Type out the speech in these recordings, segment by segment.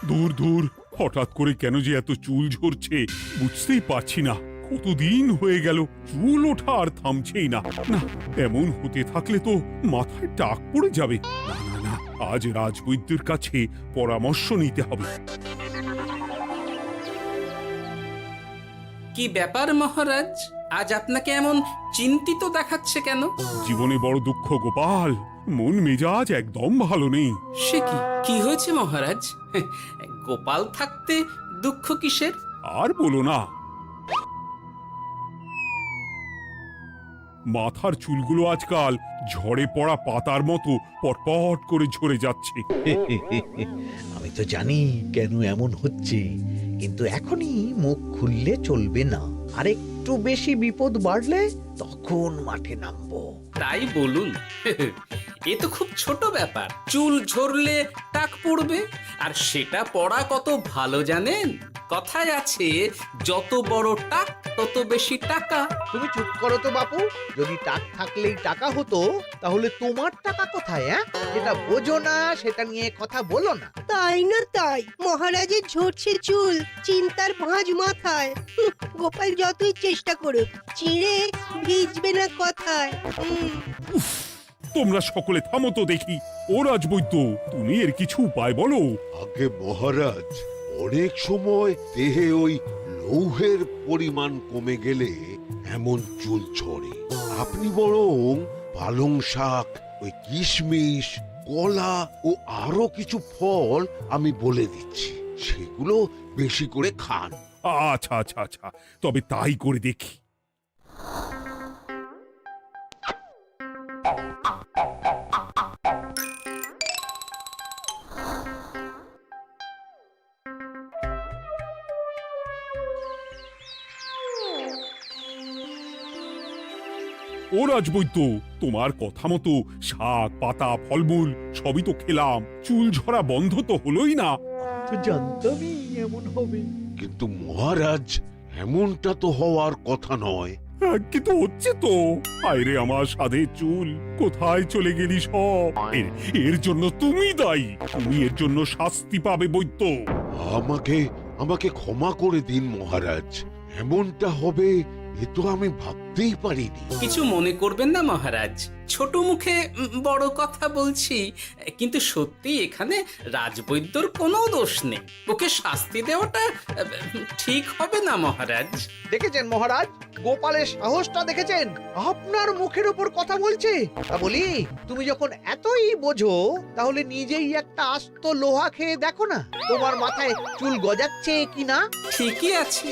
দূর দূর, হঠাৎ করে কেন যে এত চুল ঝরছে বুঝতেই পারছি না। কতদিন হয়ে গেল চুল ওঠা আর থামছেই না। না, এমন হতে থাকলে তো মাথায় টাক পড়ে যাবে। না না না, আজ রাজবৈদ্যের কাছে পরামর্শ নিতে হবে। কি ব্যাপার মহারাজ, আজ আপনাকে এমন চিন্তিত দেখাচ্ছে কেন? জীবনে বড় দুঃখ গোপাল, মন মেজাজ একদম ভালো নেই। সে কি, কি হয়েছে মহারাজ? গোপাল থাকতে দুঃখ কিসের? আর বলো না, মাথার চুলগুলো আজকাল ঝড়ে পড়া পাতার মতো পটপট করে ঝরে যাচ্ছে। আমি তো জানি কেন এমন হচ্ছে, কিন্তু এখনই মুখ খুললে চলবে না। আর একটু বেশি বিপদ বাড়লে তখন মাঠে নামবো। তাই বলুন। এ তো খুব ছোট ব্যাপার, চুল ঝরলে টাক পড়বে, আর সেটা পড়া কত ভালো জানেন? কথায় আছে, যত বড় টাক তত বেশি টাকা। তুমি চুপ করো তো বাপু। যদি টাক থাকলেই টাকা হতো, তাহলে তোমার টাকা কোথায়? যেটা বোঝো না সেটা নিয়ে কথা বলো না। তাই না তাই, মহারাজের ঝরছে চুল, চিন্তার ভাঁজ মাথায়। গোপাল যতই চেষ্টা করুক, চিড়ে ভিজবে না কথায়। তোমরা সকলে থামো তো দেখি। ও রাজবৈদ্য, তুমি এর কিছু উপায় বলো। আগে মহারাজ, অনেক সময় দেহে ওই লৌহের পরিমাণ কমে গেলে এমন চুল ঝরে। আপনি বরং পালং শাক, ওই কিশমিশ, কলা ও আরো কিছু ফল আমি বলে দিচ্ছি, সেগুলো বেশি করে খান। আচ্ছা আচ্ছা আচ্ছা, তবে তাই করে দেখি। ও রাজবৈদ্য, তোমার কথা মতো শাক পাতা ফলমূল সবই তো খেলাম, চুল ঝরা বন্ধ তো হলোই না। তো জানতামই এমন হবে। কিন্তু মহারাজ, এমনটা তো হওয়ার কথা নয়। কিন্তু হচ্ছে তো। আরে আমার সাধের চুল, কোথায় চলে গেলি সব? এর জন্য তুমি দায়ী। তুমি এর জন্য শাস্তি পাবে বৈদ্য। আমাকে আমাকে ক্ষমা করে দিন মহারাজ, এমনটা হবে এ তো আমি ভাবতেই পারিনি। কিছু মনে করবেন না মহারাজ, ছোট মুখে বড় কথা বলছি, কিন্তু সত্যি এখানে রাজবৈদ্যর কোনো দোষ নেই। ওকে শাস্তি দেওয়াটা ঠিক হবে না মহারাজ। দেখেছেন মহারাজ, গোপালের সাহসটা দেখেছেন? আপনার মুখের উপর কথা বলছে। তা বলি, তুমি যখন এতই বোঝো, তাহলে নিজেই একটা আস্ত লোহা খেয়ে দেখো না, তোমার মাথায় চুল গজাচ্ছে কিনা। ঠিকই আছে,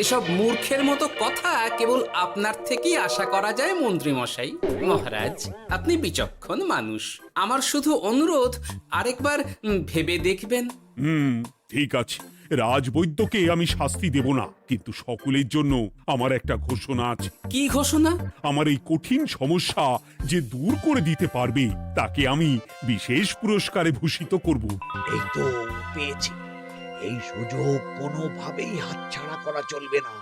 এসব মূর্খের মতো কথা কেবল আপনার থেকেই আশা করা যায় মন্ত্রী মশাই। মহারাজ, আপনি বিচক্ষণ মানুষ, আমার শুধু অনুরোধ, আরেকবার ভেবে দেখবেন। ঠিক আছে, রাজবৈদ্যকে আমি শাস্তি দেব না, কিন্তু সকলের জন্য আমার একটা ঘোষণা আছে। কি ঘোষণা? আমার এই কঠিন সমস্যা যে দূর করে দিতে পারবে, তাকে আমি বিশেষ পুরস্কারে ভূষিত করব। এই তো পেয়েছি, এই সুযোগ কোনোভাবেই হাতছাড়া করা চলবে না।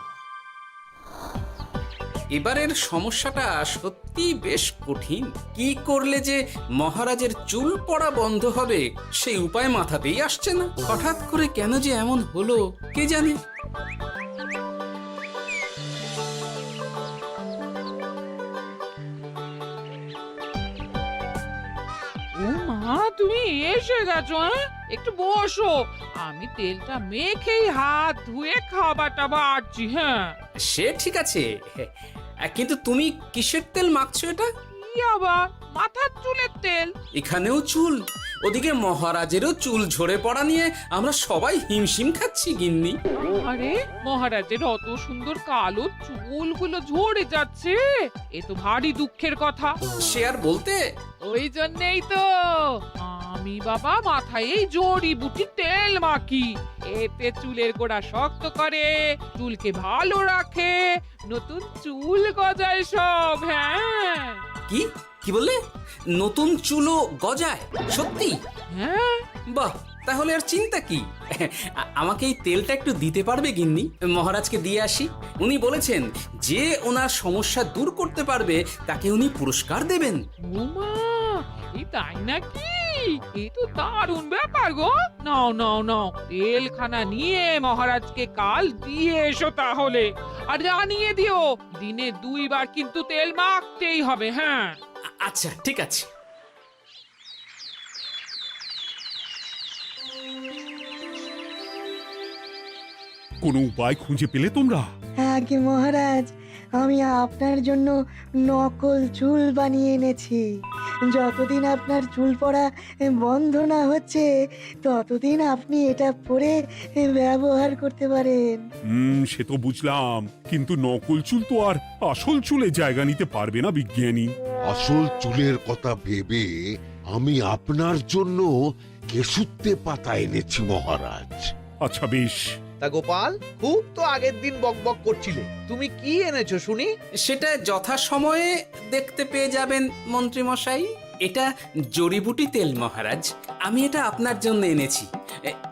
এবারের সমস্যাটা সত্যি বেশ কঠিন। কি করলে যে মহারাজের চুল পড়া বন্ধ হবে সেই উপায় মাথাতেই আসছে না। হঠাৎ করে কেন যে এমন হলো কে জানে। ও মা, তুমি এসে গেছো? একটু বসো, আমি তেলটা মেখেই হাত ধুয়ে খাবারটা বাড়ছি। হ্যাঁ, সে ঠিক আছে, কিন্তু তুমি কিসের তেল মাখছো এটা? কি আবার মাথার চুলের তেল? এখানেও চুল, ওদিকে মহারাজেরও চুল ঝরে পড়া নিয়ে আমরা সবাই হিমশিম খাচ্ছি গিন্নি। আরে, মহারাজের অত সুন্দর কালো চুলগুলো ঝরে যাচ্ছে, এ তো ভারী দুঃখের কথা। সে আর বলতে, ওই জন্যেই তো আমি বাবা মাথায় এই জড়িবুটি তেল মাখি। এতে চুলের গোড়া শক্ত করে, চুলকে ভালো রাখে, নতুন চুল গজায় সব। হ্যাঁ। কি কি বললে? নতুন চুলও গজায়? সত্যি? হ্যাঁ, বাহ, তাহলে আর চিন্তা কি? আমাকে এই তেলটা একটু দিতে পারবে গিন্নি? মহারাজকে দিয়ে আসি। উনি বলেছেন যে ওনার সমস্যা দূর করতে পারবে তাকে উনি পুরস্কার দেবেন। ওমা, এই তাই নাকি? এই তো দারুণ ব্যাপার গো। নাও নাও নাও, তেলখানা নিয়ে মহারাজকে কাল দিয়ে এসো তাহলে। আর জানিয়ে দিও, দিনে 2 বার কিন্তু তেল মাখতেই হবে। হ্যাঁ, আচ্ছা, ঠিক আছে। কোনো উপায় খুঁজে পেলে তোমরা? আগে মহারাজ, আমি আপনার জন্য নকল চুল বানিয়ে এনেছি। যতদিন আপনার চুল পড়া বন্ধ না হচ্ছে ততদিন আপনি এটা পরে ব্যবহার করতে পারেন। সে তো বুঝলাম, কিন্তু নকল চুল তো আর আসল চুলে জায়গা নিতে পারবে না বিজ্ঞানী। আসল চুলের কথা ভেবে আমি আপনার জন্য কেশুত্তে পাতা এনেছি মহারাজ। আচ্ছা বেশ। তা গোপাল, খুব তো আগের দিন বকবক করছিলে, তুমি কি এনেছো শুনি? সেটা যথাসময়ে দেখতে পেয়ে যাবেন মন্ত্রী মশাই। এটা জড়িবুটি তেল মহারাজ। আমি এটা আপনার জন্য এনেছি।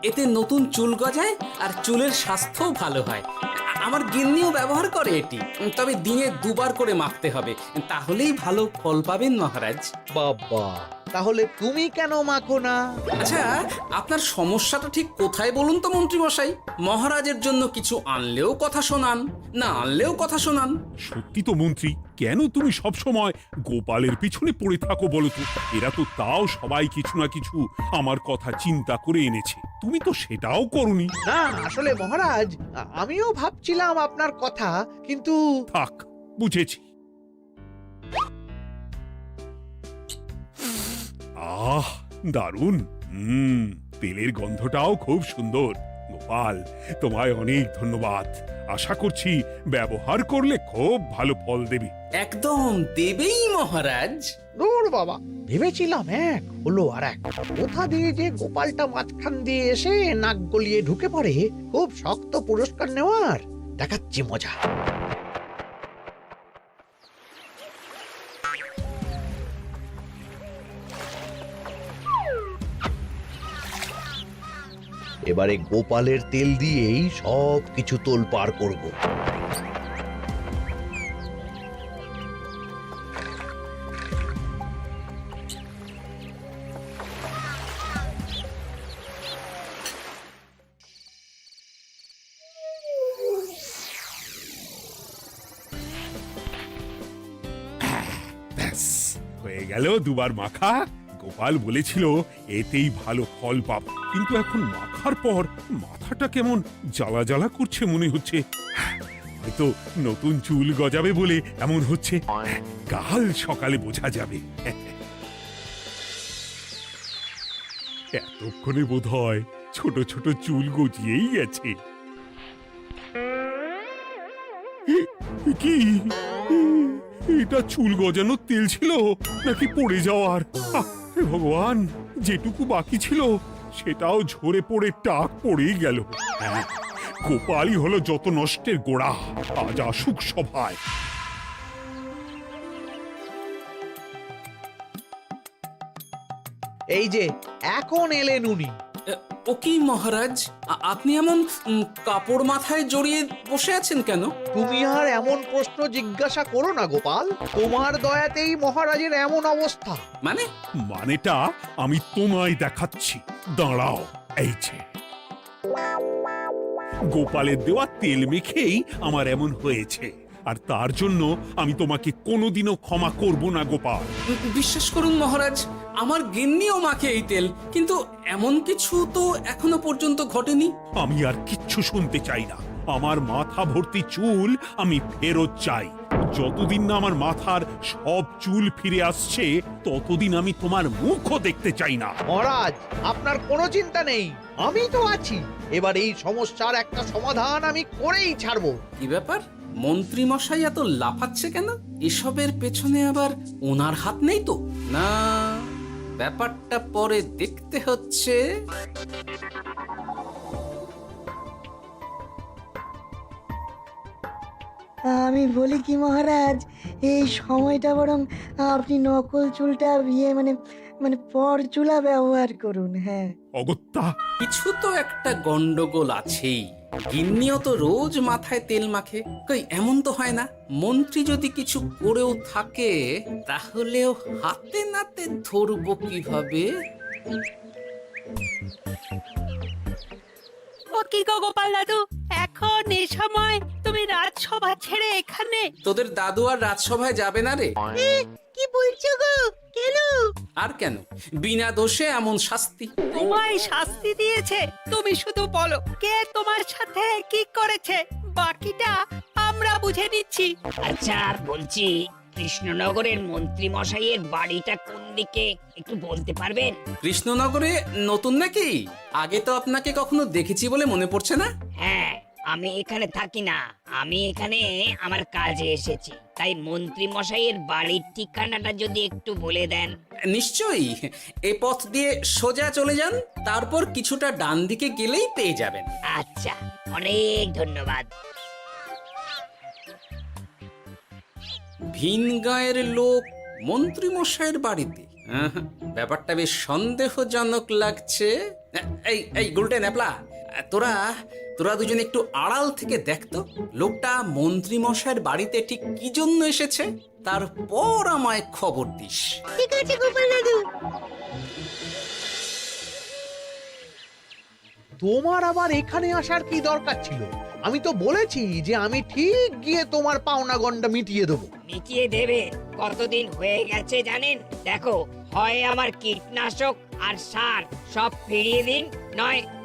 এতে নতুন চুল গজায় আর চুলের স্বাস্থ্যও ভালো হয়। আমার গিন্নিও ব্যবহার করে এটি, তবে দিনে 2 বার করে মাখতে হবে, তাহলেই ভালো ফল পাবেন মহারাজ। বাবা, তাহলে তুমি কেন মাখো না? আচ্ছা, আপনার সমস্যাটা ঠিক কোথায় বলুন তো মন্ত্রী মশাই? মহারাজের জন্য কিছু আনলেও কথা শোনান, না আনলেও কথা শোনান। সত্যি তো মন্ত্রী, কেন তুমি সব সময় গোপালের পিছনে পড়ে থাকো বলো তো? এরা তো তাও সবাই কিছু না কিছু আমার কথা চিন্তা করে এনেছে, তুমি তো সেটাও করনি। না, আসলে মহারাজ, আমিও ভাবছিলাম আপনার কথা, কিন্তু থাক, বুঝেছি। আহ, দারুণ। তেলের গন্ধটাও খুব সুন্দর। গোপাল, তোমায় অনেক ধন্যবাদ। আশা করছি ব্যবহার করলে খুব ভালো ফল দেবে। একদম দেবেই মহারাজ। দূর বাবা, ভেবেছিলাম এক, হলো আর এক। কোথা দিয়ে যে গোপালটা মাঝখান দিয়ে এসে নাক গলিয়ে ঢুকে পড়ে, খুব শক্ত পুরস্কার নেওয়ার। দেখাচ্ছি মজা। এবারে গোপালের তেল দিয়েই সব কিছু তোলপাড় করব। ব্যাস, হয়ে গেল 2 বার মাখা। গোপাল বলেছিল এতেই ভালো ফল পাব, কিন্তু এখন মাখার পর মাথাটা কেমন জ্বালা জ্বালা করছে মনে হচ্ছে। হয়তো নতুন চুল গজাবে বলে এমন হচ্ছে। কাল সকালে বোঝা যাবে। এতক্ষণে বোধহয় ছোট ছোট চুল গজিয়েই গেছে। কি এটা চুল গজানোর তেল ছিল নাকি পড়ে যাওয়ার? হে ভগবান, যেটুকু বাকি ছিল সেটাও ঝরে পড়ে টাক পড়েই গেল। হ্যাঁ, গোপালই হলো যত নষ্টের গোড়া। আজ আসুক সভায়। এই যে এখন এলেন উনি। ও কি মহারাজ, আপনি এমন কাপড় মাথায় জড়িয়ে বসে আছেন কেন? তুমি আর এমন প্রশ্ন জিজ্ঞাসা করো না গোপাল, তোমার দয়াতেই মহারাজের এমন অবস্থা। মানে? মানেটা আমি তোমায় দেখাচ্ছি, দাঁড়াও। এই যে গোপালের দেওয়া তেল মেখেই আমার এমন হয়েছে, আর তার জন্য আমি তোমাকে কোনোদিনও ক্ষমা করব না গোপাল। বিশ্বাস করুন মহারাজ, আমার গিন্নিও মাখে এই তেল, কিন্তু এমন কিছু তো এখনো পর্যন্ত ঘটেনি। আমি আর কিচ্ছু শুনতে চাই না। আমার মাথা ভর্তি চুল আমি ফেরত চাই। যতদিন না আমার মাথার সব চুল ফিরে আসছে ততদিন আমি তোমার মুখও দেখতে চাই না। মহারাজ, আপনার কোনো চিন্তা নেই, আমি তো আছি। এবার এই সমস্যার একটা সমাধান আমি করেই ছাড়বো। কি ব্যাপার, মন্ত্রী মশাই এত লাফাচ্ছে কেন? এসবের পেছনে আবার ওনার হাত নেই তো? না, ব্যাপারটা পরে দেখতে হচ্ছে। আমি বলি কি মহারাজ, এই সময়টা বরং আপনি নকল চুলটা মানে মানে পরচুলা ব্যবহার করুন। হ্যাঁ, অগত্যা, কিছু তো একটা গন্ডগোল আছেই। গিন্নিও তো রোজ মাথায় তেল মাখে, কই এমন তো হয় না। মন্ত্রী যদি কিছু করেও থাকে তাহলেও হাতে নাতে ধরবো কিভাবে? ও কি গো গোপাল দাদু, এখন এই সময় তুমি রাজসভা ছেড়ে এখানে? তোদের দাদু আর রাজসভায় যাবে না রে? কি বলছো গো? কেন? আর কেন, বিনা দোষে এমন শাস্তি। তোমায় শাস্তি দিয়েছে, তুমি শুধু বলো কে তোমার সাথে কি করেছে, বাকিটা আমরা বুঝে নিচ্ছি। আচ্ছা বলছি, কৃষ্ণনগরের মন্ত্রী মশাইয়ের বাড়িটা কোন দিকে একটু বলতে পারবেন? কৃষ্ণনগরে নতুন নাকি? আগে তো আপনাকে কখনো দেখেছি বলে মনে পড়ছে না। হ্যাঁ, আমি এখানে থাকি না, আমি এখানে আমার কাজে এসেছি, তাই মন্ত্রী মশাইয়ের বাড়ির ঠিকানাটা যদি একটু বলে দেন। নিশ্চয়ই, এ পথ দিয়ে সোজা চলে যান, তারপর কিছুটা ডান দিকে গেলেই পেয়ে যাবেন। আচ্ছা, অনেক ধন্যবাদ। ভিন গাঁয়ের লোক মন্ত্রী মশাইয়ের বাড়িতে, ব্যাপারটা বেশ সন্দেহজনক লাগছে। এই এই গুলটে ন্যাপলা, তোরা তোরা দুজন একটু আড়াল থেকে দেখতো লোকটা মন্ত্রী মশাইয়ের বাড়িতে ঠিক কি জন্য এসেছে, তারপর আমায় খবর দিস। ঠিক আছে গোপাল দাদু। তোমার আবার এখানে আসার কি দরকার ছিল? আমি তো বলেছি যে আমি ঠিক গিয়ে তোমার পাওনা গন্ডা মিটিয়ে দেবো। মিটিয়ে দেবে? কতদিন হয়ে গেছে জানেন? দেখো, হয় আমার কীটনাশক আর সার সব ফিরিয়ে দিন,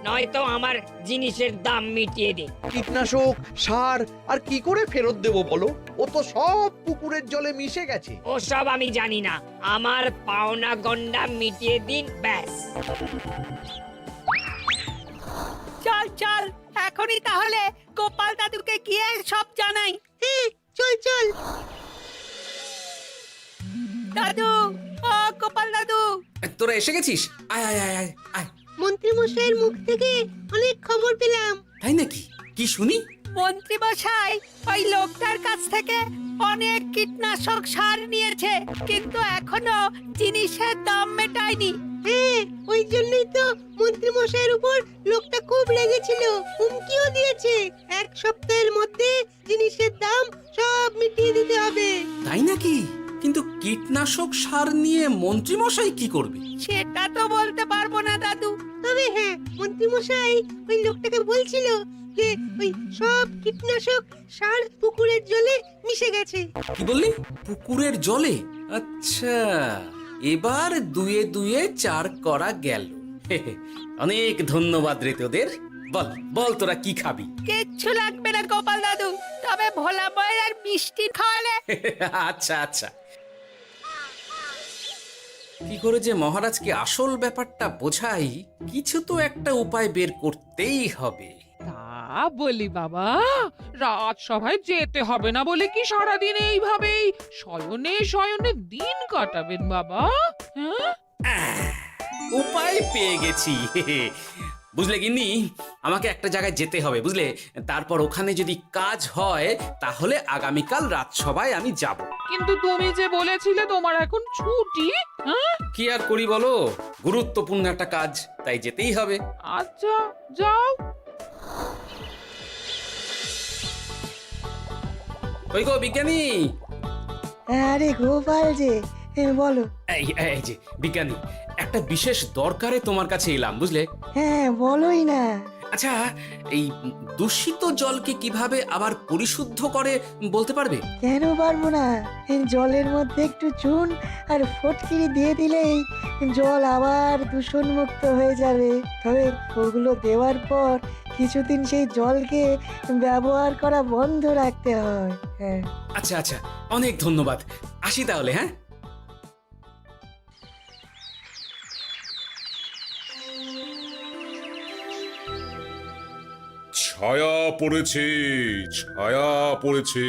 নয়তো আমার জিনিসের দাম মিটিয়ে দিন। কীটনাশক, সার আর কি করে ফেরত দেবো বলো? ও তো সব পুকুরের জলে মিশে গেছে। ওসব আমি জানি না, আমার পাওনা গন্ডা মিটিয়ে দিন, ব্যাস। চল চল, এখনই তাহলে গোপাল দাদুকে গিয়ে সব জানাই। হ্যাঁ, চল চল। দাদু, ও গোপাল দাদু। তোরা এসে গেছিস? আয় আয় আয় আয় আয়। মন্ত্রী মশাইয়ের মুখ থেকে অনেক খবর পেলাম। তাই নাকি? কি শুনি? মন্ত্রী মশাই ওই লোকটার কাছ থেকে অনেক কীটনাশক সার নিয়েছে, কিন্তু এখনো জিনিসের দাম মেটায়নি। হ্যাঁ, ওই জন্যই তো মন্ত্রী মশাইয়ের উপর লোকটা খুব রেগেছিল, হুমকিও দিয়েছে 1 সপ্তাহের মধ্যে জিনিসের দাম সব মিটিয়ে দিতে হবে। তাই নাকি? কিন্তু কীটনাশক সার নিয়ে মন্ত্রী মশাই কি করবে? সেটা তো বলতে পারবো না দাদু। তবে হ্যাঁ, মন্ত্রী মশাই ওই লোকটাকে বলছিল যে ওই সব কীটনাশক সার পুকুরের জলে মিশে গেছে। কি বললি? পুকুরের জলে? আচ্ছা, এবার দুয়ে দুয়ে 4 করা গেল। অনেক ধন্যবাদ রে তোদের। বল বল, তোরা কি খাবি? কিচ্ছু লাগবে না গোপাল দাদু, তবে ভোলা বয়ের আর মিষ্টি খাওয়ালে। আচ্ছা আচ্ছা। কি করে যে মহারাজকে আসল ব্যাপারটা বোঝাই, কিছু তো একটা উপায় বের করতেই হবে। তা বলি বাবা, রাজসভায় যেতে হবে না বলে কি সারাদিন এইভাবেই শয়নে শয়নে দিন কাটাবেন বাবা? হ্যাঁ, উপায় পেয়ে গেছি। বুঝলে গিন্নি, আমাকে একটা জায়গায় যেতে হবে, বুঝলে? তারপর ওখানে যদি কাজ হয় তাহলে আগামীকাল রাজসভায় আমি যাব। কিন্তু তুমি যে বলেছিলে তোমার এখন ছুটি। হ্যাঁ, কি আর করি বলো, গুরুত্বপূর্ণ একটা কাজ, তাই যেতেই হবে। আচ্ছা যাও। ওই গো বিজ্ঞানী, আরে গোপাল যে, বলো। এই এই যে বিজ্ঞানী, একটা বিশেষ দরকারে তোমার কাছে এলাম, বুঝলে? হ্যাঁ, বলোই না। আচ্ছা, এই দূষিত জলকে কিভাবে আবার পরিশুদ্ধ করে বলতে পারবে? কেন পারবো না? জলের মধ্যে একটু চুন আর ফটকিরি দিয়ে দিলেই জল আবার দূষণমুক্ত হয়ে যাবে। তবে ওগুলো দেওয়ার পর কিছুদিন সেই জলকে ব্যবহার করা বন্ধ রাখতে হয়। হ্যাঁ। আচ্ছা আচ্ছা, অনেক ধন্যবাদ, আসি তাহলে। হ্যাঁ, ছায়া পড়েছে, ছায়া পড়েছে।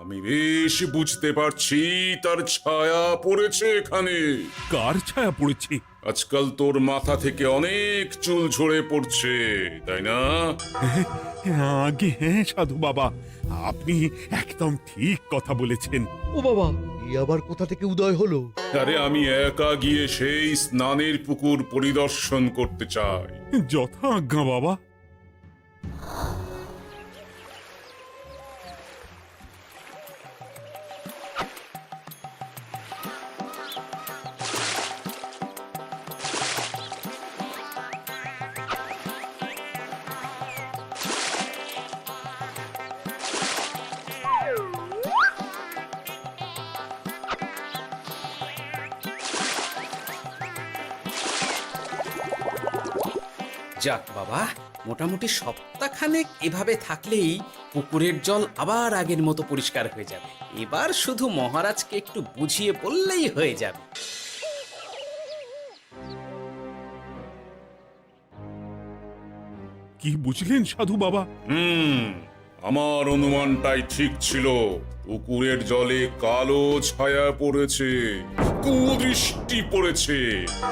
আমি বেশ বুঝতে পারছি তার ছায়া পড়েছে এখানে। কার ছায়া পড়েছে? আজকাল তোর মাথা থেকে অনেক চুল ঝরে পড়ছে, তাই না? আগে হ্যাঁ সাধু বাবা, আপনি একদম ঠিক কথা বলেছেন। ও বাবা, এই আবার কোথা থেকে উদয় হলো? আরে আমি একা গিয়ে সেই স্নানের পুকুর পরিদর্শন করতে চাই। যথা আজ্ঞা বাবা। যাক বাবা, মোটামুটি সপ্তাহখানেক এভাবে থাকলেই পুকুরের জল আবার আগের মতো পরিষ্কার হয়ে যাবে। এবার শুধু মহারাজকে একটু বুঝিয়ে বললেই হয়ে যাবে। কি বুঝলেন সাধু বাবা? আমার অনুমানটাই ঠিক ছিল। পুকুরের জলে কালো ছায়া পড়েছে, কুদৃষ্টি পড়েছে,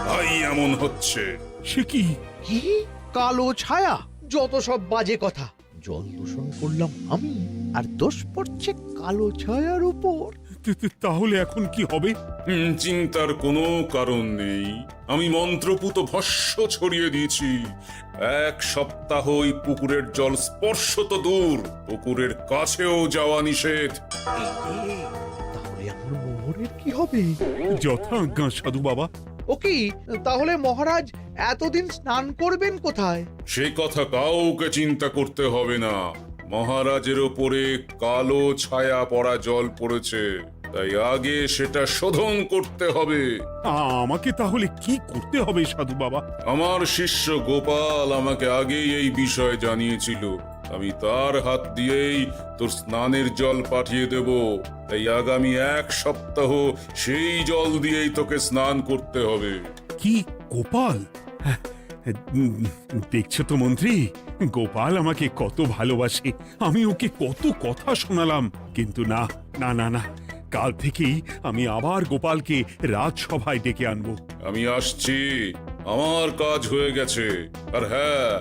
তাই এমন হচ্ছে। সে কি? কি কালো ছায়া? যত সব বাজে কথা। জল দূষণ করলাম আমি, আর দোষ পড়ছে কালো ছায়ার উপর। তাহলে এখন কি হবে? চিন্তার কোনো কারণ নেই। আমি মন্ত্রপুত ভস্য ছড়িয়ে দিয়েছি। 1 সপ্তাহ ওই পুকুরের জল স্পর্শ তো দূর, পুকুরের কাছেও যাওয়া নিষেধ। তাহলে আমার মোহরের কি হবে? যথা আজ্ঞা সাধু বাবা। ও কি, তাহলে মহারাজ এতদিন স্নান করবেন কোথায়? সে কথা কাউকে চিন্তা করতে হবে না। মহারাজের ওপরে কালো ছায়া পড়া জল পড়েছে, তাই আগে সেটা শোধন করতে হবে। আমাকে তাহলে কি করতে হবে সাধু বাবা? আমার শিষ্য গোপাল আমাকে আগেই এই বিষয় জানিয়েছিল। আমি তার হাত দিয়েই তোর স্নানের জল পাঠিয়ে দেব। তাই আগামী 1 সপ্তাহ সেই জল দিয়েই তোকে স্নান করতে হবে। কি গোপাল? দেখছো তো মন্ত্রী, গোপাল আমাকে কত ভালোবাসে। আমি ওকে কত কথা শোনালাম, কিন্তু না না না না, কাল থেকেই আমি আবার গোপালকে রাজসভায় ডেকে আনবো। আমি আসছি, আমার কাজ হয়ে গেছে। আর হ্যাঁ,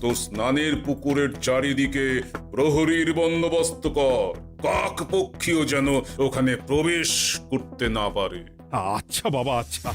তোর স্নানের পুকুরের চারিদিকে প্রহরীর বন্দোবস্ত কর। কাক পক্ষীও যেন ওখানে প্রবেশ করতে না পারে। আচ্ছা বাবা, আচ্ছা।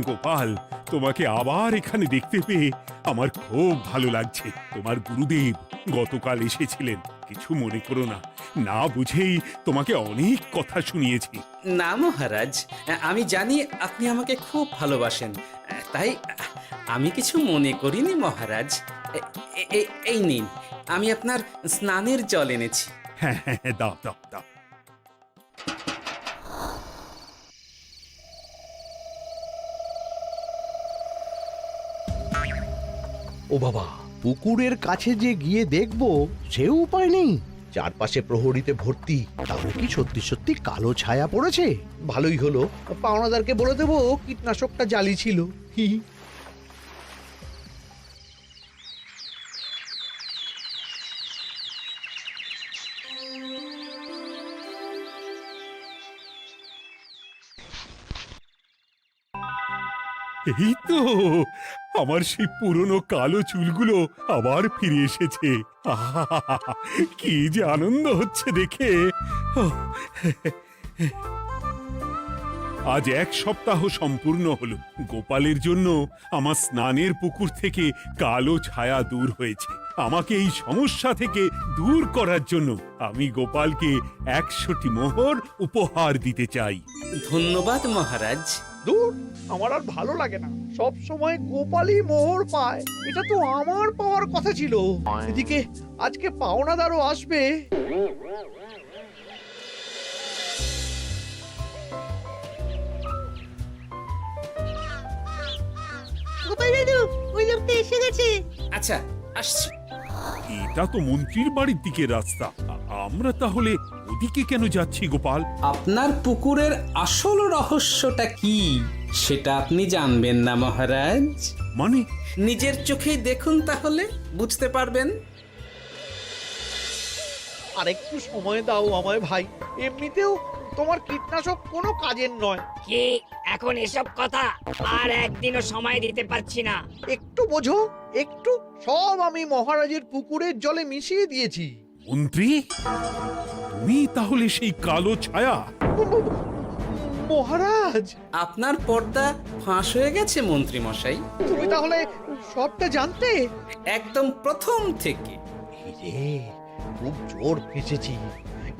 গোপাল, তোমাকে আবার এখানে দেখতে পেয়ে আমার খুব ভালো লাগছে। তোমার গুরুদেব গতকাল এসেছিলেন, কিছু মনে করো না। না বুঝেই তোমাকে অনেক কথা শুনিয়েছি। না মহারাজ, আমি জানি আপনি আমাকে খুব ভালোবাসেন, তাই আমি কিছু মনে করিনি মহারাজ। এই নিন, আমি আপনার স্নানের জল এনেছি। হ্যাঁ হ্যাঁ হ্যাঁ, দাও দাও দাও। ও বাবা, পুকুরের কাছে যে গিয়ে দেখবো সে উপায় নেই। চারপাশে প্রহরীতে ভর্তি, তাহলে কি সত্যি সত্যি কালো ছায়া পড়েছে? ভালোই হলো, পাওনাদারকে বলে দেবো কীটনাশকটা জালি ছিল। হি হি। এই তো আমার সেই পুরনো কালো চুলগুলো আবার ফিরে এসেছে। আহা, কি যে আনন্দ হচ্ছে দেখে। আজ 1 সপ্তাহ সম্পূর্ণ হলো। গোপালের জন্য আমার স্নানের পুকুর থেকে কালো ছায়া দূর হয়েছে। আমাকে এই সমস্যা থেকে দূর করার জন্য আমি গোপালকে 100টি মোহর উপহার দিতে চাই। ধন্যবাদ মহারাজ। দূর, আমার আর ভালো লাগে না। সব সময় গোপালই মোহর পায়, এটা তো আমার পাওয়ার কথা ছিল। এদিকে আজকে পাওনাদারও আসবে। গোপাল দাদু, ওই লোকটা এসে গেছে। আচ্ছা, আসছি। এটা তো মন্ত্রীর বাড়ির দিকে রাস্তা। আমরা তাহলে এদিকে কেন যাচ্ছি গোপাল? আপনার পুকুরের আসল রহস্যটা কি সেটা আপনি জানবেন না মহারাজ? মানে নিজের চোখেই দেখুন, তাহলে বুঝতে পারবেন। আর একটু সময় দাও আমায় ভাই, এমনিতেও তোমার কীটনাশক কোনো কাজের নয়। কি এখন এসব কথা? আর একদিনও সময় দিতে পারছি না। একটু বোঝো, একটু। সব আমি মহারাজের পুকুরের জলে মিশিয়ে দিয়েছি। মন্ত্রী, তুমি তাহলে সেই কালো ছায়া? মহারাজ, আপনার পর্দা ফাঁস হয়ে গেছে মন্ত্রী মশাই। তুমি তাহলে সবটা জানতে? একদম প্রথম থেকে। রে, খুব জোর ফেঁসেছি।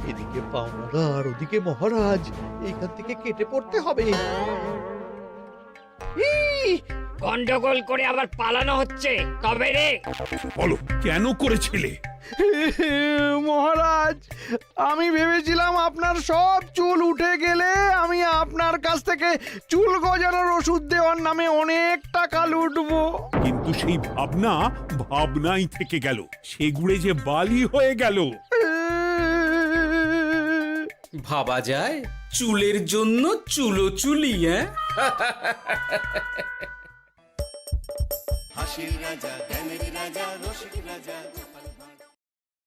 এদিকে পাওনা আর ওদিকে মহারাজ, এইখান থেকে কেটে পড়তে হবে। গন্ডগোল করে আবার পালানো হচ্ছে তবে রে। বলো, কেন করেছিলে? মহারাজ, আমি ভেবেছিলাম আপনার সব চুল উঠে গেলে আমি আপনার কাছ থেকে চুল গজানোর ওষুধ দেওয়ার নামে অনেক টাকা লুটবো। কিন্তু সেই ভাবনা ভাবনাই থেকে গেল, সেগুড়ে যে বালি হয়ে গেল। ভাবা যায় চুলের জন্য চুলো চুলি, হ্যাঁ? হাসির রাজা, জ্ঞানের রাজা, রসিক রাজা।